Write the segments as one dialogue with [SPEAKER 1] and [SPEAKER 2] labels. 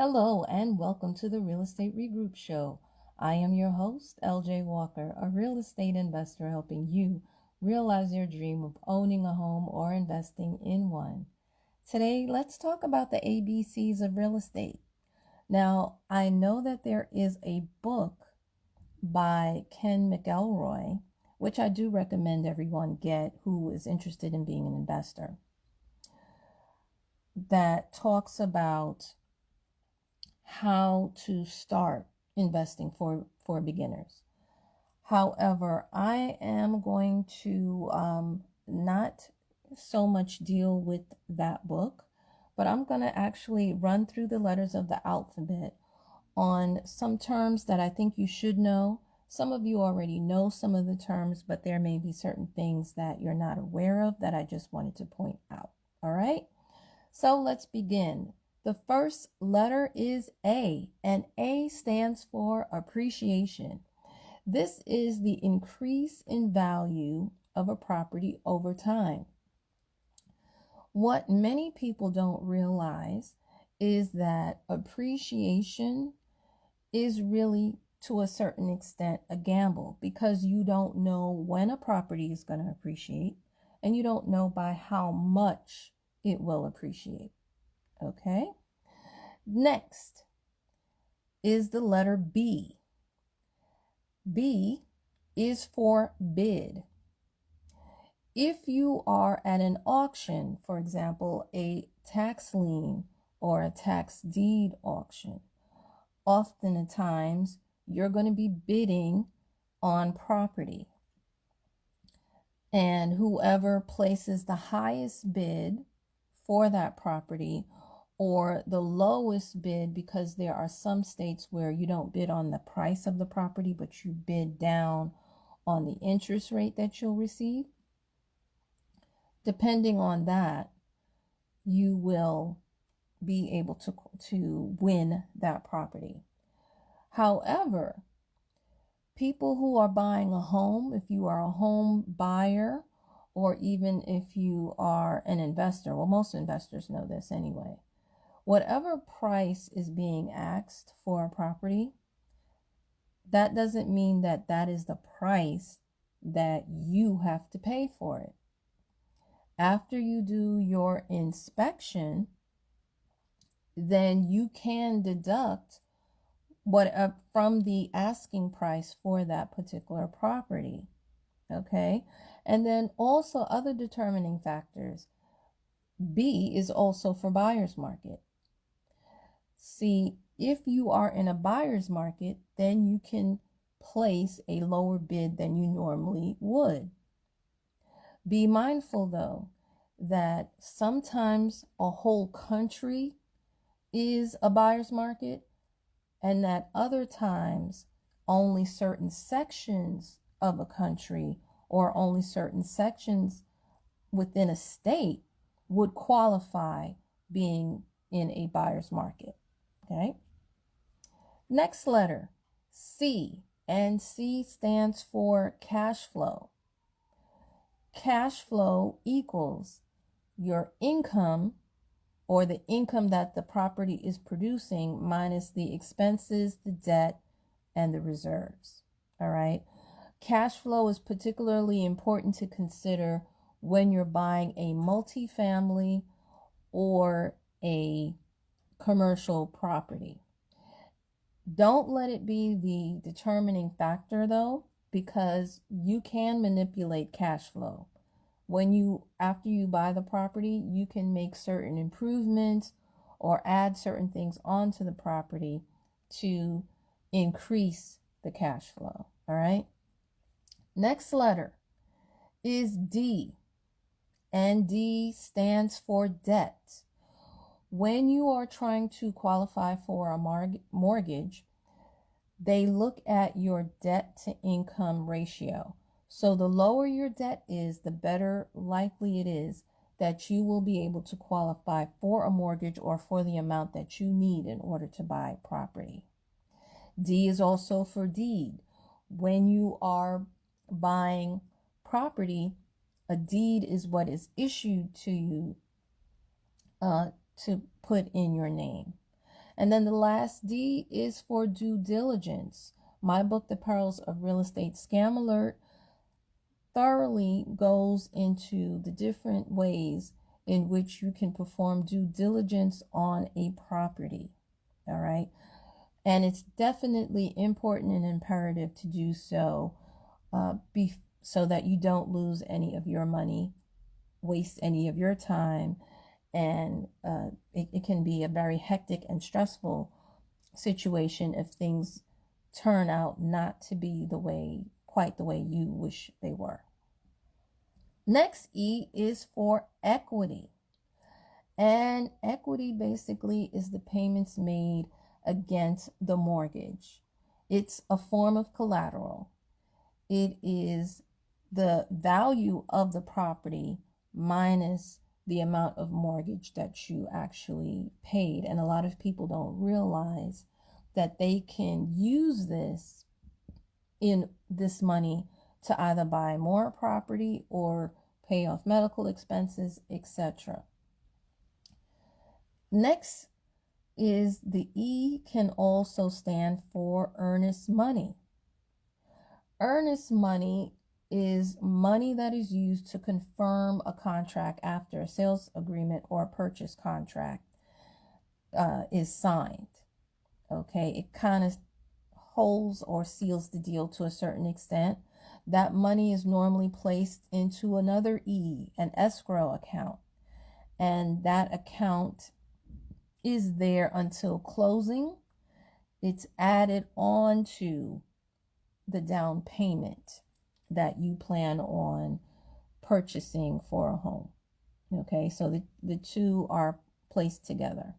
[SPEAKER 1] Hello and welcome to the Real Estate Regroup Show. I am your host, LJ Walker, a real estate investor helping you realize your dream of owning a home or investing in one. Today, let's talk about the ABCs of real estate. Now, I know that there is a book by Ken McElroy, which I do recommend everyone get who is interested in being an investor, that talks about how to start investing for beginners. However, I am going to not so much deal with that book, but I'm going to actually run through the letters of the alphabet on some terms that I think you should know. Some of you already know some of the terms, but there may be certain things that you're not aware of that I just wanted to point out. All right, so let's begin. The first letter is A, and A stands for appreciation. This is the increase in value of a property over time. What many people don't realize is that appreciation is really, to a certain extent, a gamble, because you don't know when a property is going to appreciate, and you don't know by how much it will appreciate. Okay? Next is the letter B. B is for bid. If you are at an auction, for example, a tax lien or a tax deed auction, oftentimes you're going to be bidding on property. And whoever places the highest bid for that property, or the lowest bid, because there are some states where you don't bid on the price of the property, but you bid down on the interest rate that you'll receive. Depending on that, you will be able to win that property. However, people who are buying a home, if you are a home buyer, or even if you are an investor, well, most investors know this anyway, whatever price is being asked for a property, that doesn't mean that that is the price that you have to pay for it. After you do your inspection, then you can deduct what from the asking price for that particular property. Okay? And then also other determining factors. B is also for buyer's market. See, if you are in a buyer's market, then you can place a lower bid than you normally would. Be mindful, though, that sometimes a whole country is a buyer's market, and that other times only certain sections of a country or only certain sections within a state would qualify being in a buyer's market. Okay. Next letter, C, and C stands for cash flow. Cash flow equals your income, or the income that the property is producing, minus the expenses, the debt, and the reserves. All right. Cash flow is particularly important to consider when you're buying a multifamily or a commercial property. Don't let it be the determining factor, though, because you can manipulate cash flow. After you buy the property, you can make certain improvements or add certain things onto the property to increase the cash flow. All right. Next letter is D, and D stands for debt. When you are trying to qualify for a mortgage, they look at your debt to income ratio. So the lower your debt is, the better likely it is that you will be able to qualify for a mortgage or for the amount that you need in order to buy property. D is also for deed. When you are buying property, a deed is what is issued to you to put in your name. And then the last D is for due diligence. My book, The Perils of Real Estate Scam Alert, thoroughly goes into the different ways in which you can perform due diligence on a property. All right. And it's definitely important and imperative to do so, so that you don't lose any of your money, waste any of your time, and it can be a very hectic and stressful situation if things turn out not to be quite the way you wish they were. Next, E is for equity. And equity basically is the payments made against the mortgage. It's a form of collateral. It is the value of the property minus the amount of mortgage that you actually paid. And a lot of people don't realize that they can use this money to either buy more property or pay off medical expenses, etc. Next is the E can also stand for earnest money. Earnest money is money that is used to confirm a contract after a sales agreement or a purchase contract is signed. Okay, it kind of holds or seals the deal to a certain extent. That money is normally placed into another E, an escrow account, and that account is there until closing. It's added on to the down payment that you plan on purchasing for a home. Okay, so the two are placed together.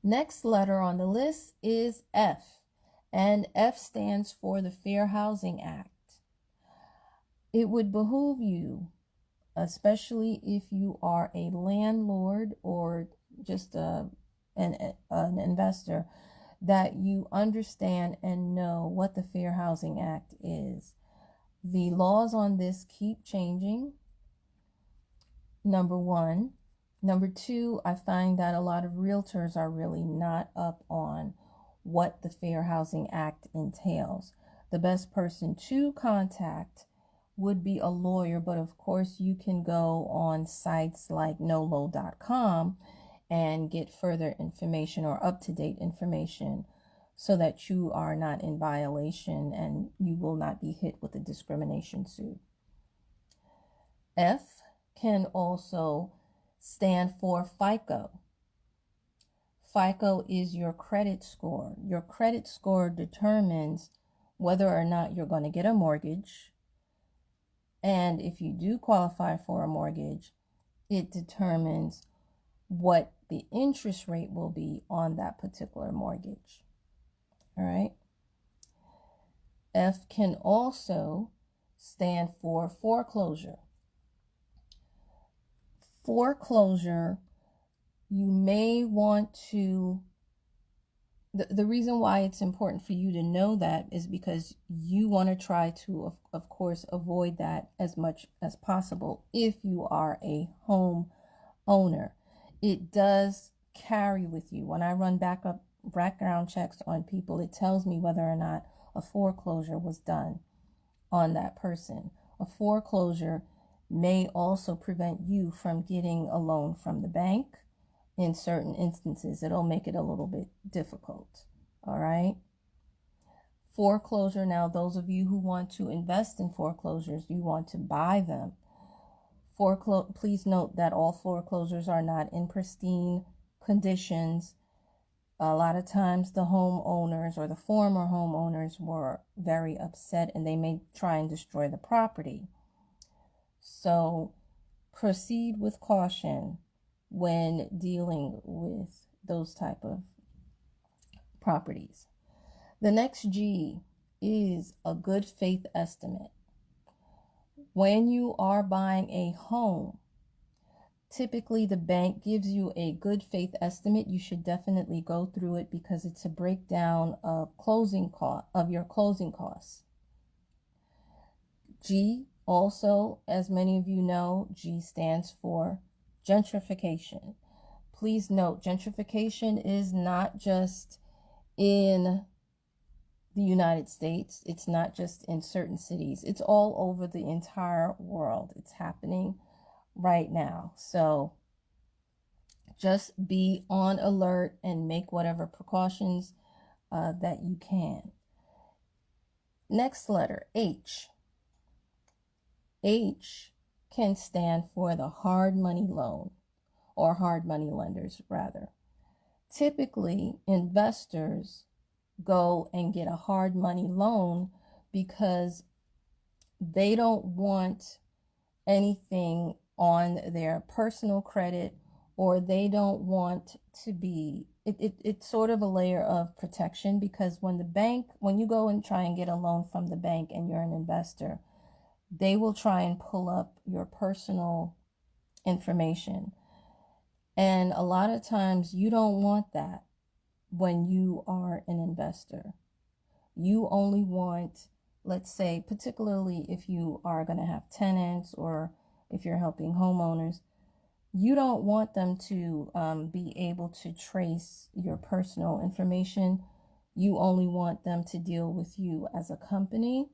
[SPEAKER 1] Next letter on the list is F, and F stands for the Fair Housing Act. It would behoove you, especially if you are a landlord or just an investor, that you understand and know what the Fair Housing Act is. The laws on this keep changing, number one. Number two, I find that a lot of realtors are really not up on what the Fair Housing Act entails. The best person to contact would be a lawyer, but of course you can go on sites like nolo.com and get further information or up-to-date information so that you are not in violation and you will not be hit with a discrimination suit. F can also stand for FICO. FICO is your credit score. Your credit score determines whether or not you're going to get a mortgage. And if you do qualify for a mortgage, it determines what the interest rate will be on that particular mortgage. All right. F can also stand for foreclosure. Foreclosure, you may want to, the reason why it's important for you to know that is because you want to try to, of course, avoid that as much as possible if you are a home owner. It does carry with you. When I run background checks on people, it tells me whether or not a foreclosure was done on that person. A foreclosure may also prevent you from getting a loan from the bank. In certain instances, it'll make it a little bit difficult. All right. Foreclosure. Now, those of you who want to invest in foreclosures, you want to buy them. Please note that all foreclosures are not in pristine conditions. A lot of times the homeowners or the former homeowners were very upset and they may try and destroy the property. So proceed with caution when dealing with those type of properties. The next G is a good faith estimate. When you are buying a home, typically the bank gives you a good faith estimate. You should definitely go through it because it's a breakdown of your closing costs. G also, as many of you know, G stands for gentrification. please note, gentrification is not just in the United States. It's not just in certain cities. It's all over the entire world. It's happening right now. So just be on alert and make whatever precautions that you can. Next letter, H. H can stand for the hard money loan, or hard money lenders rather. Typically, investors go and get a hard money loan because they don't want anything on their personal credit, or they don't want to be, it's sort of a layer of protection, because when you go and try and get a loan from the bank and you're an investor, they will try and pull up your personal information. And a lot of times you don't want that when you are an investor. You only want, let's say, particularly if you are going to have tenants or if you're helping homeowners, you don't want them to be able to trace your personal information. You only want them to deal with you as a company.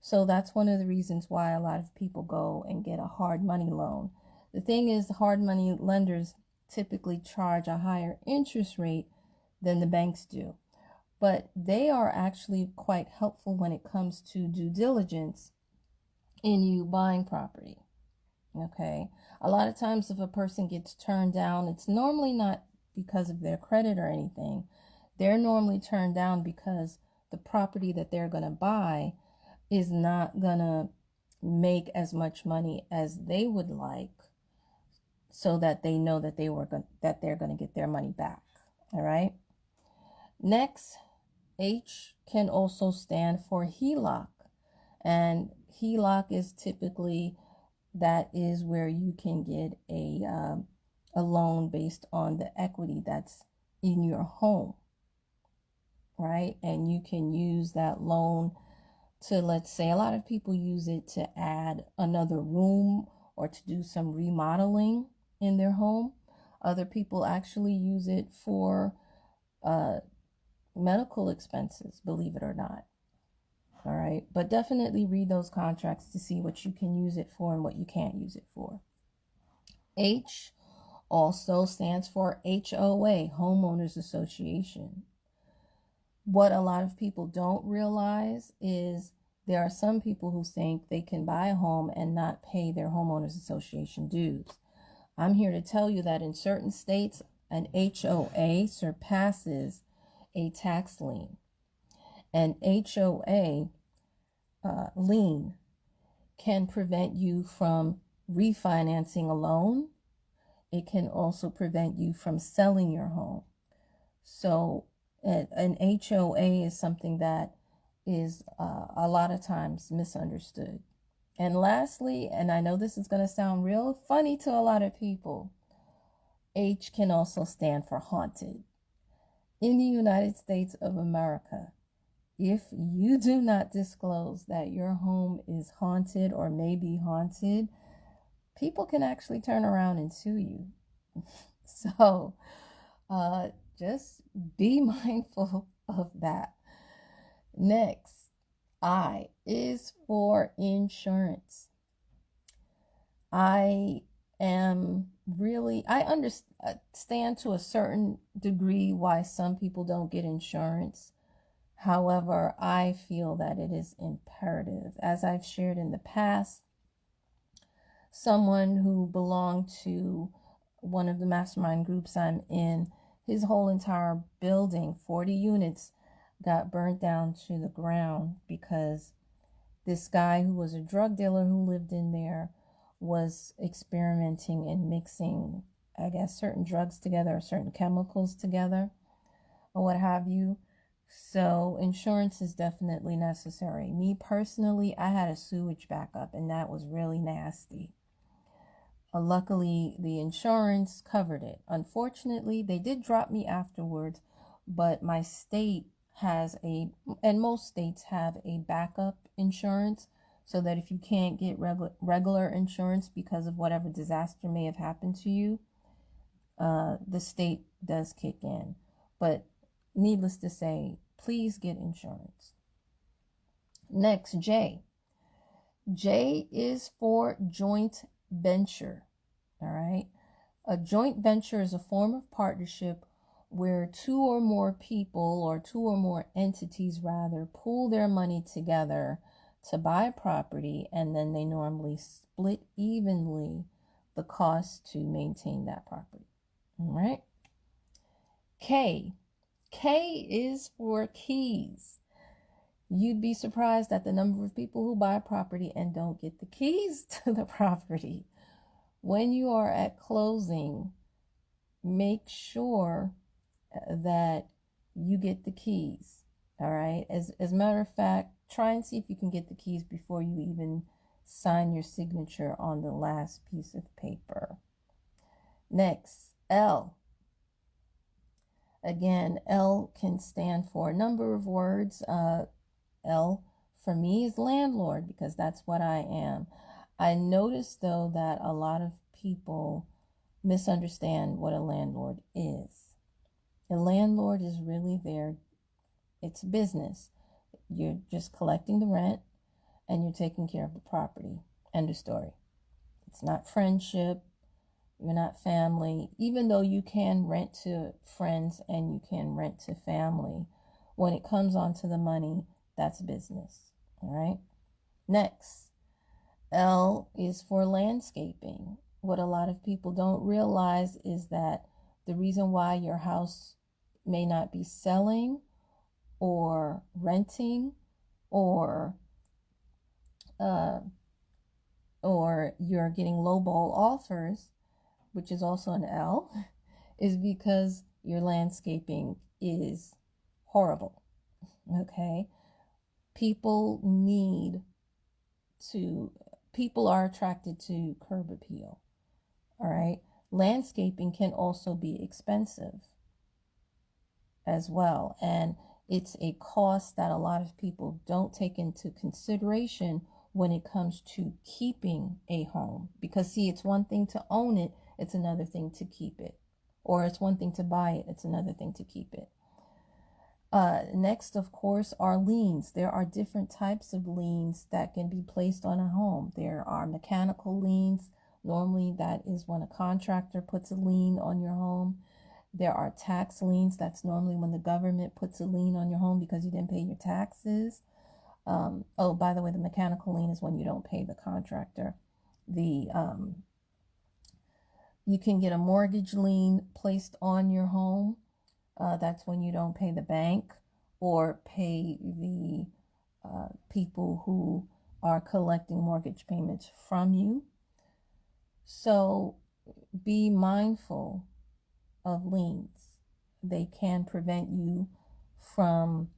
[SPEAKER 1] So that's one of the reasons why a lot of people go and get a hard money loan. The thing is, hard money lenders typically charge a higher interest rate than the banks do, but they are actually quite helpful when it comes to due diligence in you buying property. Okay, a lot of times if a person gets turned down, it's normally not because of their credit or anything. They're normally turned down because the property that they're going to buy is not going to make as much money as they would like, so that they know that they're going to get their money back. All right. Next, H can also stand for HELOC, and HELOC is typically, that is where you can get a loan based on the equity that's in your home, right? And you can use that loan to, let's say, a lot of people use it to add another room or to do some remodeling in their home. Other people actually use it for medical expenses, believe it or not. All right, but definitely read those contracts to see what you can use it for and what you can't use it for. H also stands for HOA, Homeowners Association. What a lot of people don't realize is there are some people who think they can buy a home and not pay their homeowners association dues. I'm here to tell you that in certain states, an HOA surpasses a tax lien. An HOA lien can prevent you from refinancing a loan. It can also prevent you from selling your home. So an HOA is something that is a lot of times misunderstood. And lastly, and I know this is going to sound real funny to a lot of people, H can also stand for haunted. In the United States of America, if you do not disclose that your home is haunted or may be haunted, people can actually turn around and sue you. So just be mindful of that. Next, I is for insurance. I understand to a certain degree why some people don't get insurance. However, I feel that it is imperative. As I've shared in the past, someone who belonged to one of the mastermind groups I'm in, his whole entire building, 40 units, got burnt down to the ground because this guy who was a drug dealer who lived in there was experimenting and mixing, I guess, certain drugs together or certain chemicals together or what have you. So insurance is definitely necessary. Me personally, I had a sewage backup and that was really nasty. Luckily, the insurance covered it. Unfortunately, they did drop me afterwards, but my state has and most states have a backup insurance, so that if you can't get regular insurance because of whatever disaster may have happened to you, the state does kick in. But needless to say, please get insurance. Next, J. J is for joint venture. All right. A joint venture is a form of partnership where two or more people, or two or more entities rather, pool their money together to buy a property, and then they normally split evenly the cost to maintain that property. All right. K. K is for keys. You'd be surprised at the number of people who buy a property and don't get the keys to the property. When you are at closing, make sure that you get the keys. All right. As a matter of fact, try and see if you can get the keys before you even sign your signature on the last piece of paper. Next, L. Again, L can stand for a number of words. L for me is landlord, because that's what I am. I noticed though that a lot of people misunderstand what a landlord is. A landlord is really there. It's business. You're just collecting the rent and you're taking care of the property. End of story. It's not friendship. You're not family. Even though you can rent to friends and you can rent to family, when it comes onto the money, that's business. All right. Next, L is for landscaping. What a lot of people don't realize is that the reason why your house may not be selling or renting or you're getting lowball offers, which is also an L, is because your landscaping is horrible. Okay. People are attracted to curb appeal. All right. Landscaping can also be expensive as well. And it's a cost that a lot of people don't take into consideration when it comes to keeping a home. Because see, it's one thing to own it, it's another thing to keep it. Or it's one thing to buy it, it's another thing to keep it. Next, of course, are liens. There are different types of liens that can be placed on a home. There are mechanical liens. Normally, that is when a contractor puts a lien on your home. There are tax liens. That's normally when the government puts a lien on your home because you didn't pay your taxes. Oh, by the way, the mechanical lien is when you don't pay the contractor. You can get a mortgage lien placed on your home. That's when you don't pay the bank or pay the people who are collecting mortgage payments from you. So be mindful of liens. They can prevent you from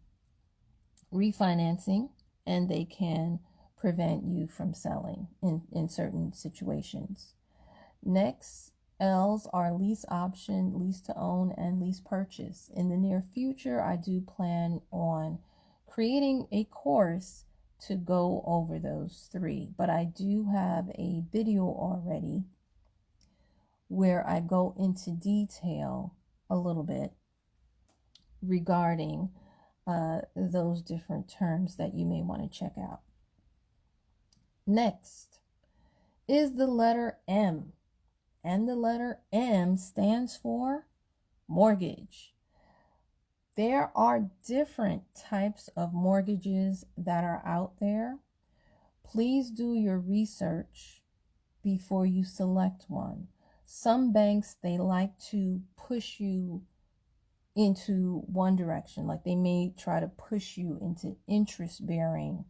[SPEAKER 1] refinancing, and they can prevent you from selling in certain situations. Next, L's are lease option, lease to own, and lease purchase. In the near future, I do plan on creating a course to go over those three, but I do have a video already where I go into detail a little bit regarding those different terms that you may want to check out. Next is the letter M. And the letter M stands for mortgage. There are different types of mortgages that are out there. Please do your research before you select one. Some banks, they like to push you into one direction. Like they may try to push you into interest-bearing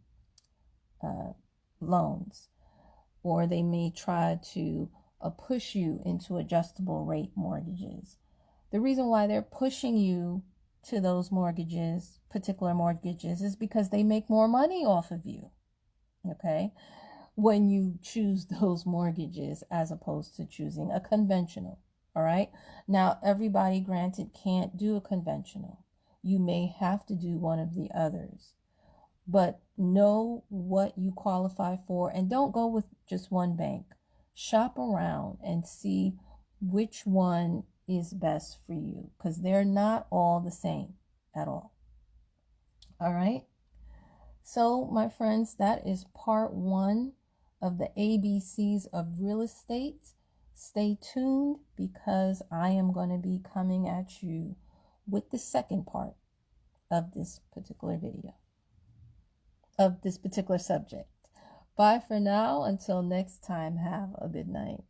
[SPEAKER 1] loans, or they may try to push you into adjustable rate mortgages. The reason why they're pushing you to those mortgages, particular mortgages, is because they make more money off of you, okay, when you choose those mortgages as opposed to choosing a conventional. All right. Now, everybody, granted, can't do a conventional. You may have to do one of the others, but know what you qualify for, and don't go with just one bank. Shop around and see which one is best for you, because they're not all the same at all. All right. So, my friends, that is part 1 of the ABCs of real estate. Stay tuned, because I am going to be coming at you with the second part of this particular video, of this particular subject. Bye for now. Until next time, have a good night.